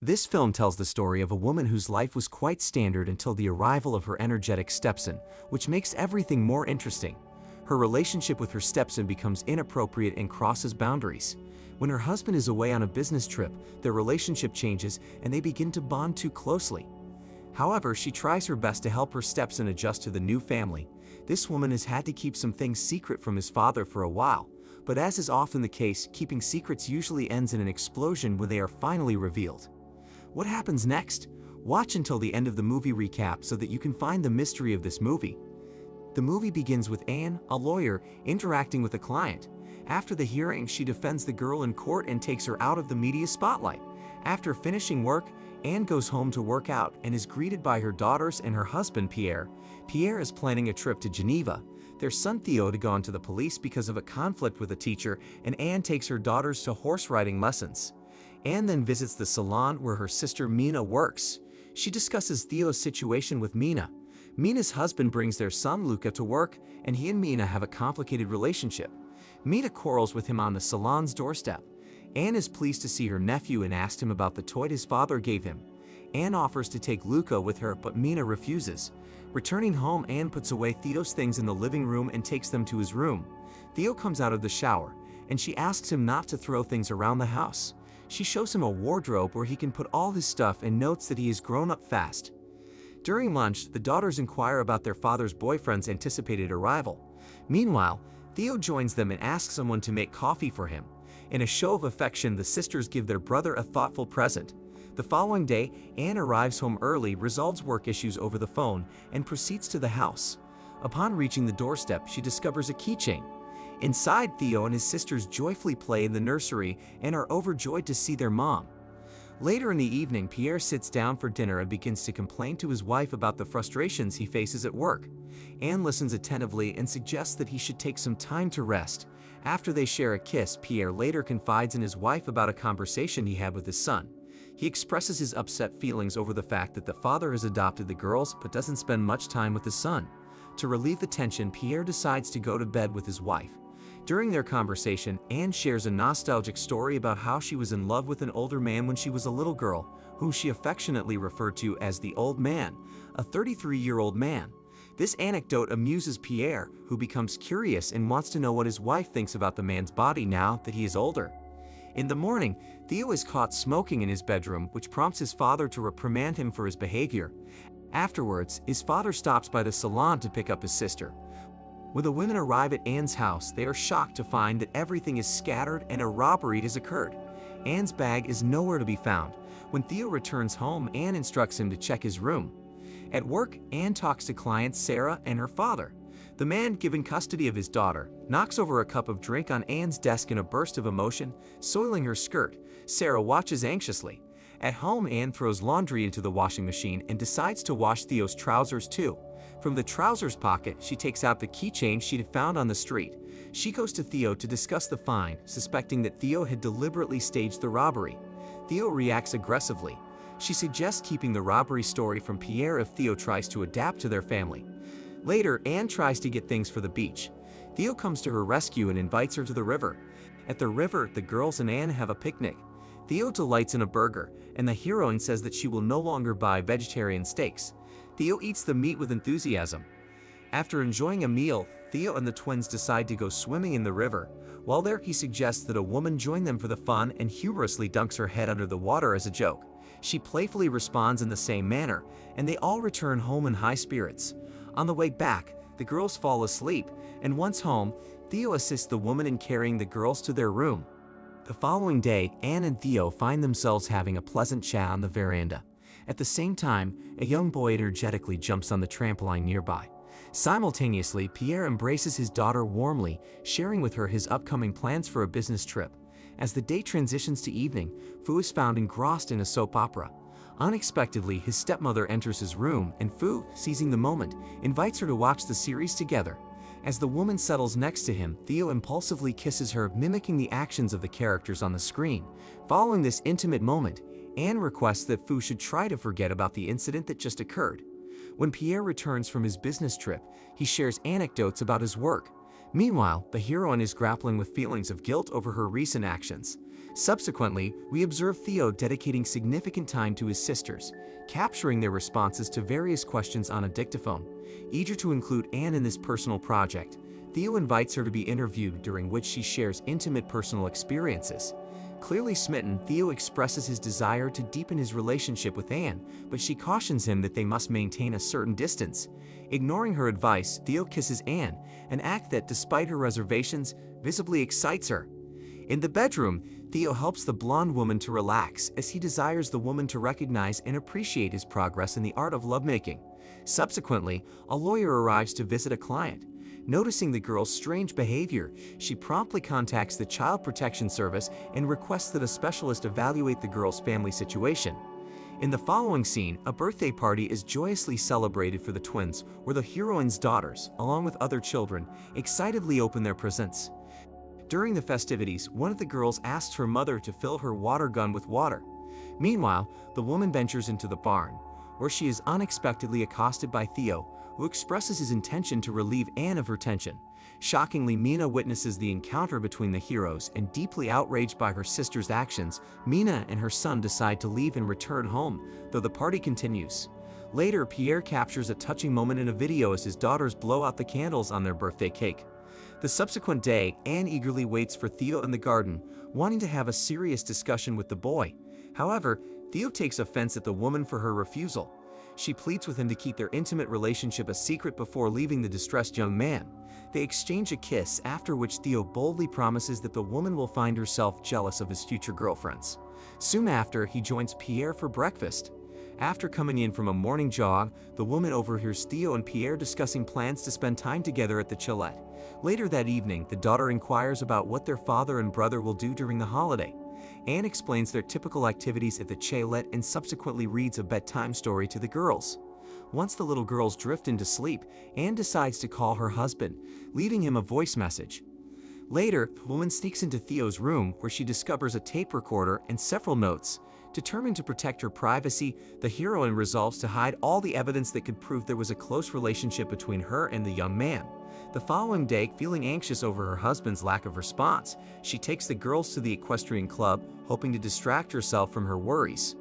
This film tells the story of a woman whose life was quite standard until the arrival of her energetic stepson, which makes everything more interesting. Her relationship with her stepson becomes inappropriate and crosses boundaries. When her husband is away on a business trip, their relationship changes and they begin to bond too closely. However, she tries her best to help her stepson adjust to the new family. This woman has had to keep some things secret from his father for a while, but as is often the case, keeping secrets usually ends in an explosion when they are finally revealed. What happens next? Watch until the end of the movie recap so that you can find the mystery of this movie. The movie begins with Anne, a lawyer, interacting with a client. After the hearing, she defends the girl in court and takes her out of the media spotlight. After finishing work, Anne goes home to work out and is greeted by her daughters and her husband Pierre. Pierre is planning a trip to Geneva, their son Theo to go into the police because of a conflict with a teacher, and Anne takes her daughters to horse riding lessons. Anne then visits the salon where her sister Mina works. She discusses Theo's situation with Mina. Mina's husband brings their son Luca to work, and he and Mina have a complicated relationship. Mina quarrels with him on the salon's doorstep. Anne is pleased to see her nephew and asks him about the toy his father gave him. Anne offers to take Luca with her, but Mina refuses. Returning home, Anne puts away Theo's things in the living room and takes them to his room. Theo comes out of the shower, and she asks him not to throw things around the house. She shows him a wardrobe where he can put all his stuff and notes that he has grown up fast. During lunch, the daughters inquire about their father's boyfriend's anticipated arrival. Meanwhile, Theo joins them and asks someone to make coffee for him. In a show of affection, the sisters give their brother a thoughtful present. The following day, Anne arrives home early, resolves work issues over the phone, and proceeds to the house. Upon reaching the doorstep, she discovers a keychain. Inside, Theo and his sisters joyfully play in the nursery and are overjoyed to see their mom. Later in the evening, Pierre sits down for dinner and begins to complain to his wife about the frustrations he faces at work. Anne listens attentively and suggests that he should take some time to rest. After they share a kiss, Pierre later confides in his wife about a conversation he had with his son. He expresses his upset feelings over the fact that the father has adopted the girls but doesn't spend much time with his son. To relieve the tension, Pierre decides to go to bed with his wife. During their conversation, Anne shares a nostalgic story about how she was in love with an older man when she was a little girl, whom she affectionately referred to as the old man, a 33-year-old man. This anecdote amuses Pierre, who becomes curious and wants to know what his wife thinks about the man's body now that he is older. In the morning, Theo is caught smoking in his bedroom, which prompts his father to reprimand him for his behavior. Afterwards, his father stops by the salon to pick up his sister. When the women arrive at Anne's house, they are shocked to find that everything is scattered and a robbery has occurred. Anne's bag is nowhere to be found. When Theo returns home, Anne instructs him to check his room. At work, Anne talks to clients Sarah and her father. The man, given custody of his daughter, knocks over a cup of drink on Anne's desk in a burst of emotion, soiling her skirt. Sarah watches anxiously. At home, Anne throws laundry into the washing machine and decides to wash Theo's trousers too. From the trousers pocket, she takes out the keychain she had found on the street. She goes to Theo to discuss the find, suspecting that Theo had deliberately staged the robbery. Theo reacts aggressively. She suggests keeping the robbery story from Pierre if Theo tries to adapt to their family. Later, Anne tries to get things for the beach. Theo comes to her rescue and invites her to the river. At the river, the girls and Anne have a picnic. Theo delights in a burger, and the heroine says that she will no longer buy vegetarian steaks. Theo eats the meat with enthusiasm. After enjoying a meal, Theo and the twins decide to go swimming in the river. While there, he suggests that a woman join them for the fun and humorously dunks her head under the water as a joke. She playfully responds in the same manner, and they all return home in high spirits. On the way back, the girls fall asleep, and once home, Theo assists the woman in carrying the girls to their room. The following day, Anne and Theo find themselves having a pleasant chat on the veranda. At the same time, a young boy energetically jumps on the trampoline nearby. Simultaneously, Pierre embraces his daughter warmly, sharing with her his upcoming plans for a business trip. As the day transitions to evening, Fu is found engrossed in a soap opera. Unexpectedly, his stepmother enters his room, and Fu, seizing the moment, invites her to watch the series together. As the woman settles next to him, Theo impulsively kisses her, mimicking the actions of the characters on the screen. Following this intimate moment, Anne requests that Fu should try to forget about the incident that just occurred. When Pierre returns from his business trip, he shares anecdotes about his work. Meanwhile, the heroine is grappling with feelings of guilt over her recent actions. Subsequently, we observe Theo dedicating significant time to his sisters, capturing their responses to various questions on a dictaphone. Eager to include Anne in this personal project, Theo invites her to be interviewed, during which she shares intimate personal experiences. Clearly smitten, Theo expresses his desire to deepen his relationship with Anne, but she cautions him that they must maintain a certain distance. Ignoring her advice, Theo kisses Anne, an act that, despite her reservations, visibly excites her. In the bedroom, Theo helps the blonde woman to relax, as he desires the woman to recognize and appreciate his progress in the art of lovemaking. Subsequently, a lawyer arrives to visit a client. Noticing the girl's strange behavior, she promptly contacts the Child Protection Service and requests that a specialist evaluate the girl's family situation. In the following scene, a birthday party is joyously celebrated for the twins, where the heroine's daughters, along with other children, excitedly open their presents. During the festivities, one of the girls asks her mother to fill her water gun with water. Meanwhile, the woman ventures into the barn, where she is unexpectedly accosted by Theo, who expresses his intention to relieve Anne of her tension. Shockingly, Mina witnesses the encounter between the heroes, and deeply outraged by her sister's actions, Mina and her son decide to leave and return home, though the party continues. Later, Pierre captures a touching moment in a video as his daughters blow out the candles on their birthday cake. The subsequent day, Anne eagerly waits for Theo in the garden, wanting to have a serious discussion with the boy. However, Theo takes offense at the woman for her refusal. She pleads with him to keep their intimate relationship a secret before leaving the distressed young man. They exchange a kiss, after which Theo boldly promises that the woman will find herself jealous of his future girlfriends. Soon after, he joins Pierre for breakfast. After coming in from a morning jog, the woman overhears Theo and Pierre discussing plans to spend time together at the chalet. Later that evening, the daughter inquires about what their father and brother will do during the holiday. Anne explains their typical activities at the chalet and subsequently reads a bedtime story to the girls. Once the little girls drift into sleep, Anne decides to call her husband, leaving him a voice message. Later, the woman sneaks into Theo's room, where she discovers a tape recorder and several notes. Determined to protect her privacy, the heroine resolves to hide all the evidence that could prove there was a close relationship between her and the young man. The following day, feeling anxious over her husband's lack of response, she takes the girls to the equestrian club, hoping to distract herself from her worries.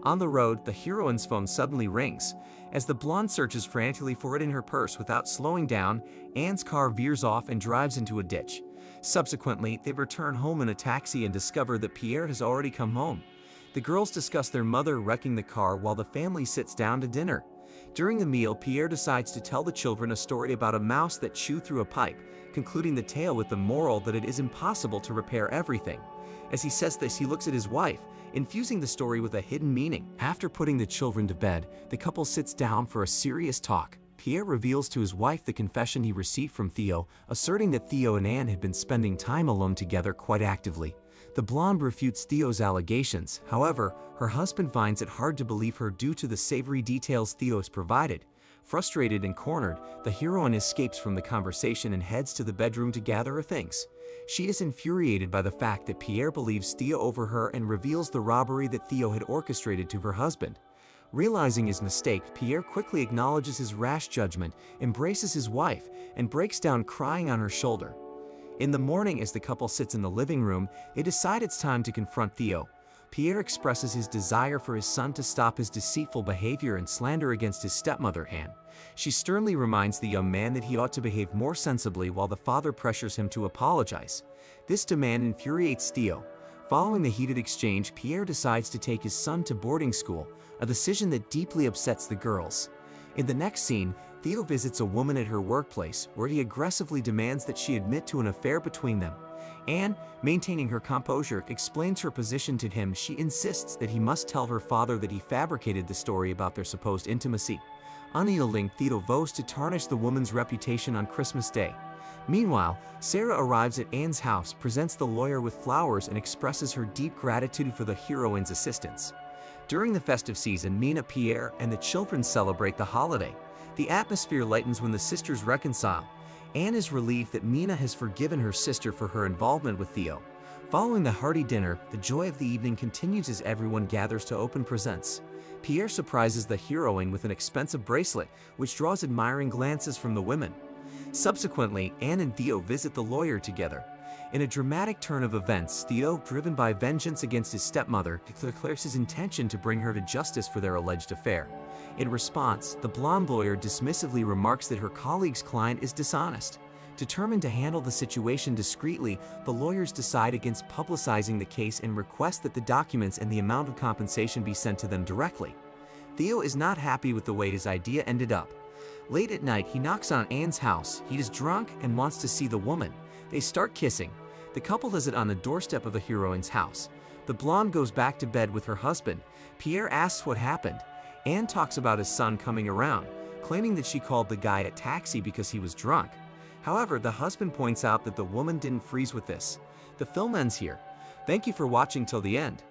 On the road, the heroine's phone suddenly rings. As the blonde searches frantically for it in her purse without slowing down, Anne's car veers off and drives into a ditch. Subsequently, they return home in a taxi and discover that Pierre has already come home. The girls discuss their mother wrecking the car while the family sits down to dinner. During the meal, Pierre decides to tell the children a story about a mouse that chewed through a pipe, concluding the tale with the moral that it is impossible to repair everything. As he says this, he looks at his wife, infusing the story with a hidden meaning. After putting the children to bed, the couple sits down for a serious talk. Pierre reveals to his wife the confession he received from Theo, asserting that Theo and Anne had been spending time alone together quite actively. The blonde refutes Theo's allegations. However, her husband finds it hard to believe her due to the savory details Theo has provided. Frustrated and cornered, the heroine escapes from the conversation and heads to the bedroom to gather her things. She is infuriated by the fact that Pierre believes Theo over her and reveals the robbery that Theo had orchestrated to her husband. Realizing his mistake, Pierre quickly acknowledges his rash judgment, embraces his wife, and breaks down crying on her shoulder. In the morning, as the couple sits in the living room, they decide it's time to confront Theo. Pierre expresses his desire for his son to stop his deceitful behavior and slander against his stepmother, Anne. She sternly reminds the young man that he ought to behave more sensibly, while the father pressures him to apologize. This demand infuriates Theo. Following the heated exchange, Pierre decides to take his son to boarding school, a decision that deeply upsets the girls. In the next scene, Theo visits a woman at her workplace, where he aggressively demands that she admit to an affair between them. Anne, maintaining her composure, explains her position to him. She insists that he must tell her father that he fabricated the story about their supposed intimacy. Unyielding, Theo vows to tarnish the woman's reputation on Christmas Day. Meanwhile, Sarah arrives at Anne's house, presents the lawyer with flowers, and expresses her deep gratitude for the heroine's assistance. During the festive season, Mina, Pierre, and the children celebrate the holiday. The atmosphere lightens when the sisters reconcile. Anne is relieved that Mina has forgiven her sister for her involvement with Theo. Following the hearty dinner, the joy of the evening continues as everyone gathers to open presents. Pierre surprises the heroine with an expensive bracelet, which draws admiring glances from the women. Subsequently, Anne and Theo visit the lawyer together. In a dramatic turn of events, Theo, driven by vengeance against his stepmother, declares his intention to bring her to justice for their alleged affair. In response, the blonde lawyer dismissively remarks that her colleague's client is dishonest. Determined to handle the situation discreetly, the lawyers decide against publicizing the case and request that the documents and the amount of compensation be sent to them directly. Theo is not happy with the way his idea ended up. Late at night, he knocks on Anne's house. He is drunk and wants to see the woman. They start kissing. The couple does it on the doorstep of the heroine's house. The blonde goes back to bed with her husband. Pierre asks what happened. Anne talks about his son coming around, claiming that she called the guy a taxi because he was drunk. However, the husband points out that the woman didn't freeze with this. The film ends here. Thank you for watching till the end.